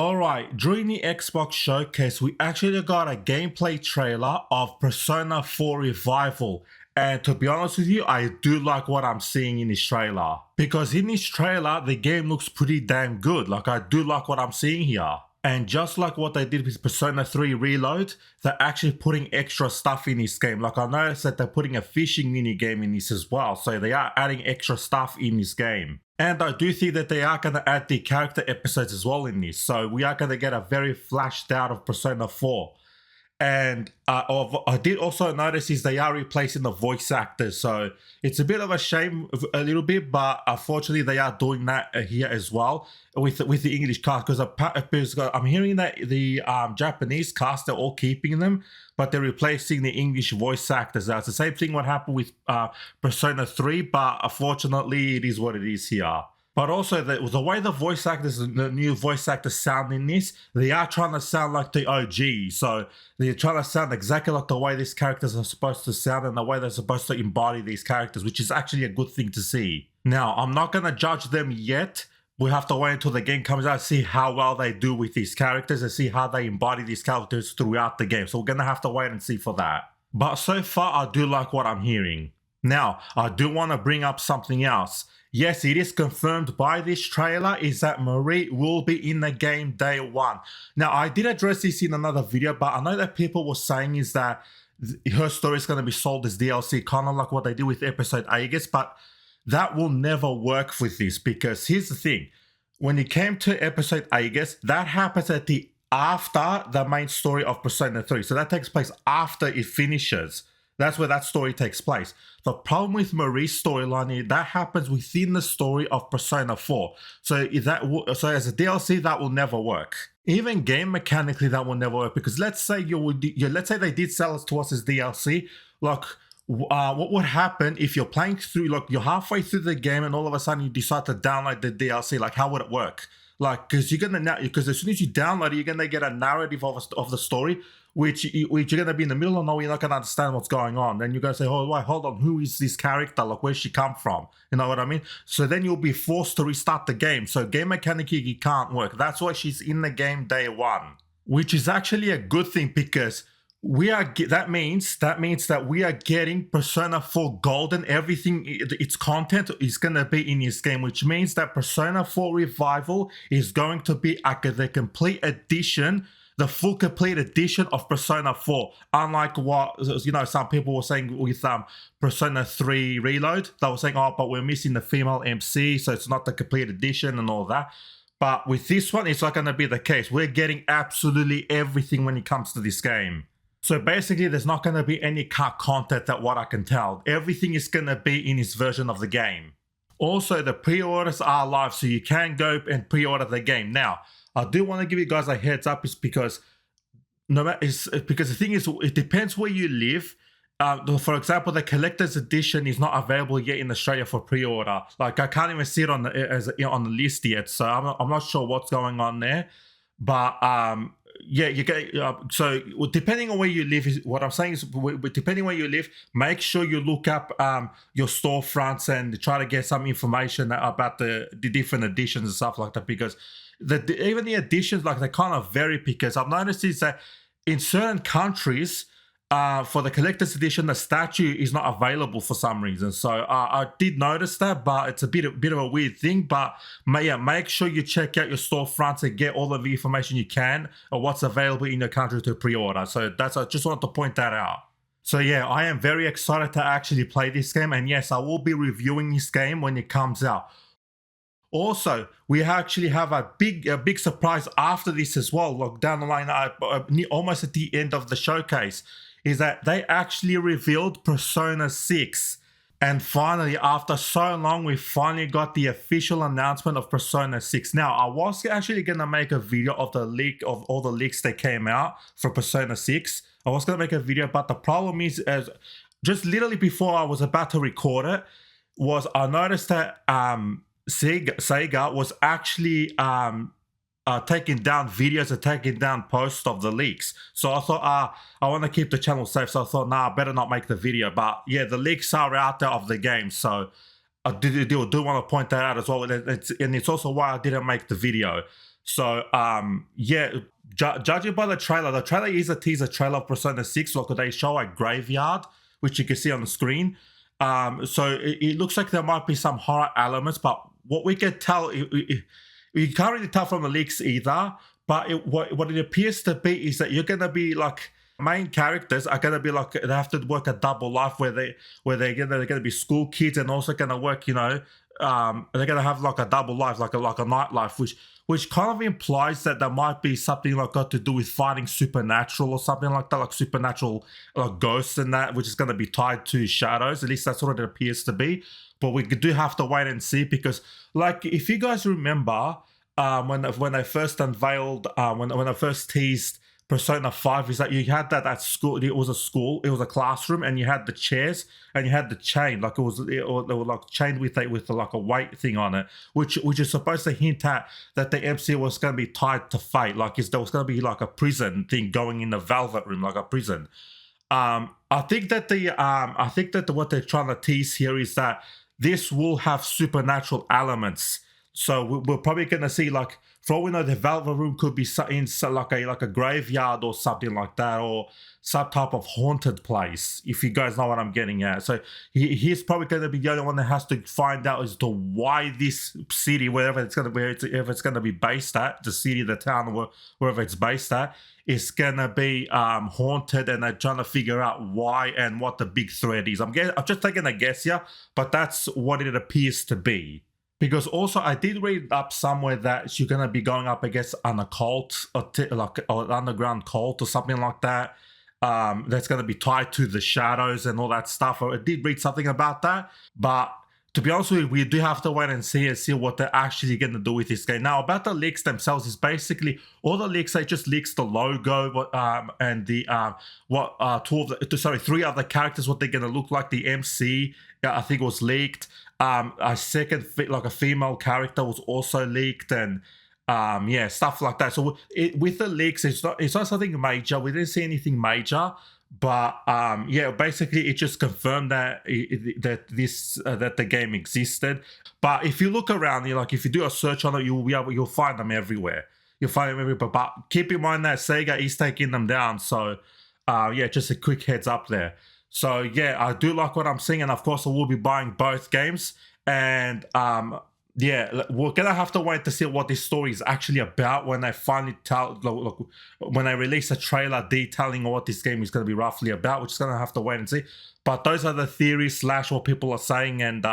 Alright, during the Xbox showcase, we actually got a gameplay trailer of Persona 4 Revival. And to be honest with you, I do like what I'm seeing in this trailer. Because in this trailer, the game looks pretty damn good. Like, I do like what I'm seeing here. And just like what they did with Persona 3 Reload, they're actually putting extra stuff in this game. Like, I noticed that they're putting a fishing mini game in this as well. So they are adding extra stuff in this game. And I do think that they are going to add the character episodes as well in this. So we are going to get a very flashed out of Persona 4. And I did also notice is they are replacing the voice actors. So it's a bit of a shame a little bit, but unfortunately they are doing that here as well with the English cast. Because I'm hearing that the Japanese cast, they're all keeping them, but they're replacing the English voice actors. That's the same thing what happened with Persona 3, but unfortunately it is what it is here. But also, the way the voice actors, the new voice actors sound in this, they are trying to sound like the OG. So they're trying to sound exactly like the way these characters are supposed to sound and the way they're supposed to embody these characters, which is actually a good thing to see. Now, I'm not going to judge them yet. We have to wait until the game comes out to see how well they do with these characters and see how they embody these characters throughout the game. So we're going to have to wait and see for that. But so far, I do like what I'm hearing. Now, I do want to bring up something else. Yes, it is confirmed by this trailer is that Marie will be in the game day one. Now, I did address this in another video, but I know that people were saying is that her story is going to be sold as DLC, kind of like what they did with episode Aegis, but that will never work with this because here's the thing. When it came to episode Aegis, that happens at the after the main story of Persona 3. So that takes place after it finishes. That's where that story takes place. The problem with Marie's storyline is that happens within the story of Persona 4. So as a DLC, that will never work. Even game mechanically, that will never work because let's say let's say they did sell it to us as DLC. Like, what would happen if you're playing through, like you're halfway through the game and all of a sudden you decide to download the DLC? Like, how would it work? Like, because as soon as you download it, you're gonna get a narrative of the story, which you're gonna be in the middle of nowhere. You're not gonna understand what's going on. Then you're gonna say, "Oh, wait, hold on, who is this character? Like, where's she come from?" You know what I mean? So then you'll be forced to restart the game. So game mechanically, it can't work. That's why she's in the game day one, which is actually a good thing because that means that we are getting Persona 4 Golden. Everything, its content is going to be in this game, which means that Persona 4 Revival is going to be the complete edition, the full complete edition of Persona 4. Unlike what, you know, some people were saying with Persona 3 Reload, they were saying, oh, but we're missing the female MC, so it's not the complete edition and all that. But with this one, it's not going to be the case. We're getting absolutely everything when it comes to this game. So basically, there's not going to be any cut content that what I can tell. Everything is going to be in this version of the game. Also, the pre-orders are live, so you can go and pre-order the game. Now, I do want to give you guys a heads up is because the thing is, it depends where you live. For example, the collector's edition is not available yet in Australia for pre-order. Like, I can't even see it on the list yet, so I'm not sure what's going on there. But yeah, you get so depending on where you live, what I'm saying is, depending where you live, make sure you look up your storefronts and try to get some information about the different editions and stuff like that, because even the editions, like, they kind of vary, because I've noticed is that in certain countries, for the collector's edition, the statue is not available for some reason. So I did notice that, but it's a bit of a weird thing. But make sure you check out your storefronts and get all of the information you can of what's available in your country to pre-order. So I just wanted to point that out. So yeah, I am very excited to actually play this game. And yes, I will be reviewing this game when it comes out. Also, we actually have a big surprise after this as well. Look, down the line, almost at the end of the showcase, is that they actually revealed Persona 6. And finally, after so long, we finally got the official announcement of Persona 6. Now, I was actually going to make a video of the leak of all the leaks that came out for Persona 6. I was going to make a video, but the problem is, just literally before I was about to record it, was I noticed that Sega was actually taking down videos and taking down posts of the leaks. So I thought, I want to keep the channel safe. So I thought, nah, I better not make the video. But yeah, the leaks are out there of the game. So I do want to point that out as well. And it's also why I didn't make the video. So yeah, judging by the trailer is a teaser trailer of Persona 6. Look, they show a graveyard, which you can see on the screen. So it looks like there might be some horror elements, but what we can tell, you can't really tell from the leaks either. But what it appears to be is that you're gonna be like main characters are gonna be like they have to work a double life they're gonna be school kids and also gonna work, they're gonna have like a double life, like a nightlife, which kind of implies that there might be something like got to do with fighting supernatural or something like that, like supernatural like ghosts and that, which is gonna be tied to shadows. At least that's what it appears to be. But we do have to wait and see because, like, if you guys remember, when they first unveiled, when I first teased Persona 5, is that you had that at school. It was a classroom, and you had the chairs and you had the chain, like they were like chained with like a weight thing on it, which is supposed to hint at that the MC was going to be tied to fate, like there was going to be like a prison thing going in the Velvet Room, like a prison. I think that what they're trying to tease here is that this will have supernatural elements. So we're probably going to see, like, for all we know, the Velvet Room could be in like a graveyard or something like that, or some type of haunted place, if you guys know what I'm getting at. So he's probably going to be the only one that has to find out as to why this city, wherever it's going to be based at, the city, the town, wherever it's based at, is going to be haunted, and they're trying to figure out why and what the big threat is. I'm just taking a guess here, but that's what it appears to be. Because also, I did read up somewhere that you're gonna be going up against an occult, or an underground cult or something like that. That's gonna be tied to the shadows and all that stuff. I did read something about that, but to be honest with you, we do have to wait and see what they're actually gonna do with this game. Now, about the leaks themselves, is basically all the leaks. They just leaks the logo, and the three other characters, what they're gonna look like. The MC, I think, was leaked. A second, like a female character, was also leaked, and yeah, stuff like that. So with the leaks, it's not something major. We didn't see anything major, but yeah, basically it just confirmed that that the game existed. But if you look around, if you do a search on it, you'll find them everywhere. You'll find them everywhere. But keep in mind that Sega is taking them down. So yeah, just a quick heads up there. So yeah, I do like what I'm seeing, and of course I will be buying both games. And yeah, we're gonna have to wait to see what this story is actually about when they finally when they release a trailer detailing what this game is gonna be roughly about, which is gonna have to wait and see. But those are the theories / what people are saying, and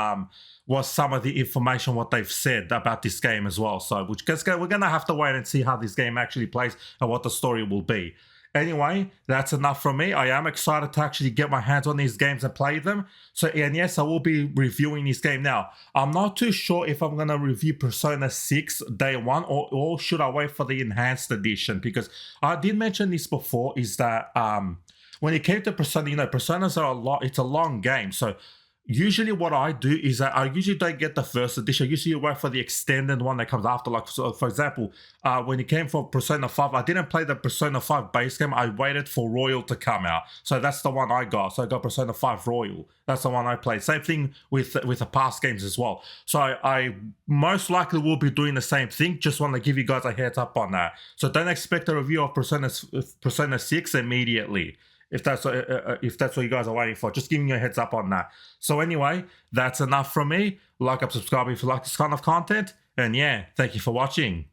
what some of the information what they've said about this game as well. So we're gonna have to wait and see how this game actually plays and what the story will be. Anyway, that's enough from me. I am excited to actually get my hands on these games and play them. So, and yes, I will be reviewing this game. Now, I'm not too sure if I'm going to review Persona 6 day one, or should I wait for the enhanced edition? Because I did mention this before, is that when it came to Persona, Personas are it's a long game. So usually what I do is that I usually don't get the first edition. I usually wait for the extended one that comes after. Like, so for example, when it came for Persona 5, I didn't play the Persona 5 base game. I waited for Royal to come out. So that's the one I got. So I got Persona 5 Royal. That's the one I played. Same thing with the past games as well. So I most likely will be doing the same thing. Just want to give you guys a heads up on that. So don't expect a review of Persona 6 immediately. If that's what you guys are waiting for, just giving you a heads up on that. So anyway, that's enough from me. Like, subscribe if you like this kind of content. And yeah, thank you for watching.